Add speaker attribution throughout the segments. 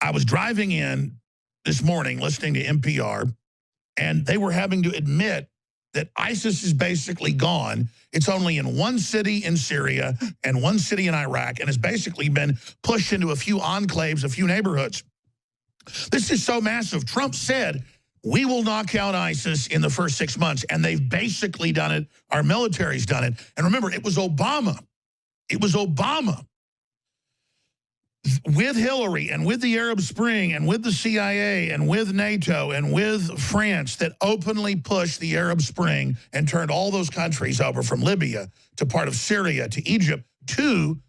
Speaker 1: I was driving in this morning listening to NPR, and they were having to admit that ISIS is basically gone. It's only in one city in Syria and one city in Iraq, and has basically been pushed into a few enclaves, a few neighborhoods. This is so massive. Trump said, we will knock out ISIS in the first 6 months, and they've basically done it. Our military's done it. And remember, it was Obama. It was Obama with Hillary and with the Arab Spring and with the CIA and with NATO and with France that openly pushed the Arab Spring and turned all those countries over, from Libya to part of Syria to Egypt to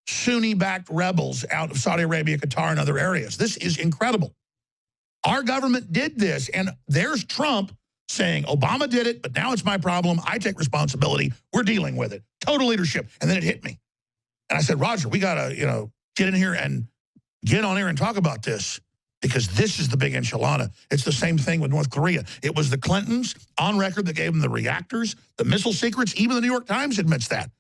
Speaker 1: Sunni-backed rebels out of Saudi Arabia, Qatar, and other areas. This is incredible. Our government did this, and there's Trump saying, Obama did it, but now it's my problem. I take responsibility. We're dealing with it. Total leadership. And then it hit me. And I said, Roger, we got to, get in here and get on air and talk about this, because this is the big enchilada. It's the same thing with North Korea. It was the Clintons on record that gave them the reactors, the missile secrets. Even the New York Times admits that.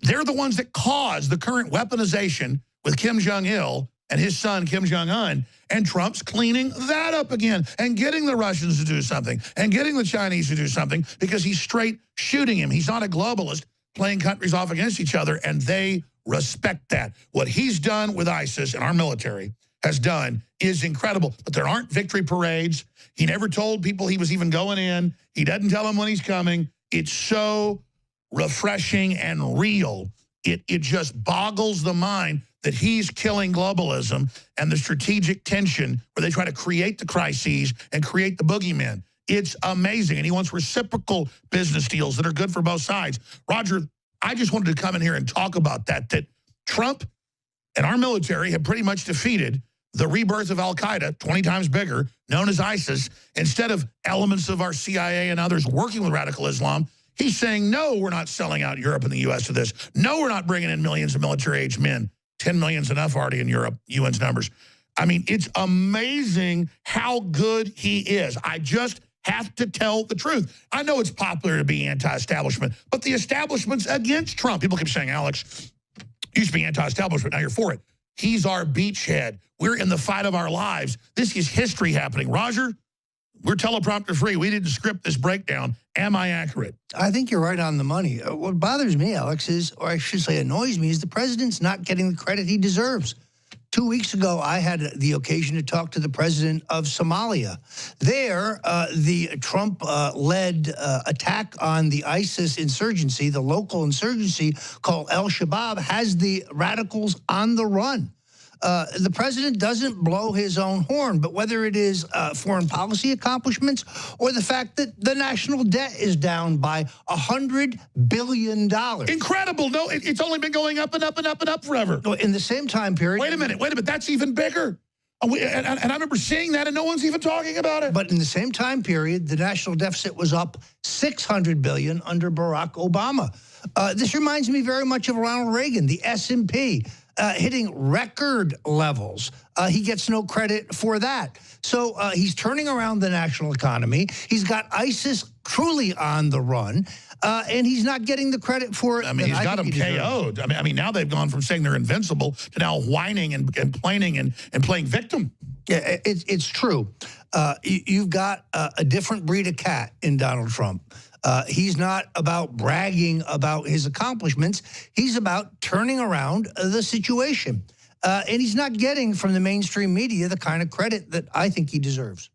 Speaker 1: They're the ones that caused the current weaponization with Kim Jong-il and his son, Kim Jong-un, and Trump's cleaning that up again and getting the Russians to do something and getting the Chinese to do something, because he's straight shooting him. He's not a globalist playing countries off against each other, and they respect that. What he's done with ISIS and our military has done is incredible. But there aren't victory parades. He never told people he was even going in. He doesn't tell them when he's coming. It's so refreshing and real. It just boggles the mind that he's killing globalism and the strategic tension where they try to create the crises and create the boogeymen. It's amazing. And he wants reciprocal business deals that are good for both sides. Roger, I just wanted to come in here and talk about that Trump and our military have pretty much defeated the rebirth of al-Qaeda, 20 times bigger, known as ISIS. Instead of elements of our CIA and others working with radical Islam, he's saying, no, we're not selling out Europe and the U.S. to this. No, we're not bringing in millions of military-aged men. 10 million's enough already in Europe, UN's numbers. I mean, it's amazing how good he is. I just have to tell the truth. I know it's popular to be anti-establishment, but the establishment's against Trump. People keep saying, Alex, you used to be anti-establishment, now you're for it. He's our beachhead. We're in the fight of our lives. This is history happening. Roger, we're teleprompter free. We didn't script this breakdown. Am I accurate?
Speaker 2: I think you're right on the money. What bothers me, Alex, is, or I should say annoys me, is the president's not getting the credit he deserves. 2 weeks ago, I had the occasion to talk to the president of Somalia. There, the Trump-led attack on the ISIS insurgency, the local insurgency called al-Shabaab, has the radicals on the run. The president doesn't blow his own horn, but whether it is foreign policy accomplishments or the fact that the national debt is down by $100 billion.
Speaker 1: Incredible. No, it's only been going up and up and up and up forever.
Speaker 2: In the same time period.
Speaker 1: Wait a minute. That's even bigger. And I remember seeing that, and no one's even talking about it.
Speaker 2: But in the same time period, the national deficit was up $600 billion under Barack Obama. This reminds me very much of Ronald Reagan, the S&P. Hitting record levels. He gets no credit for that. So he's turning around the national economy. He's got ISIS truly on the run, and he's not getting the credit for it.
Speaker 1: I mean, he's got them KO'd. I mean, now they've gone from saying they're invincible to now whining and complaining and playing victim.
Speaker 2: Yeah, it's true. You've got a different breed of cat in Donald Trump. He's not about bragging about his accomplishments. He's about turning around the situation. And he's not getting from the mainstream media the kind of credit that I think he deserves.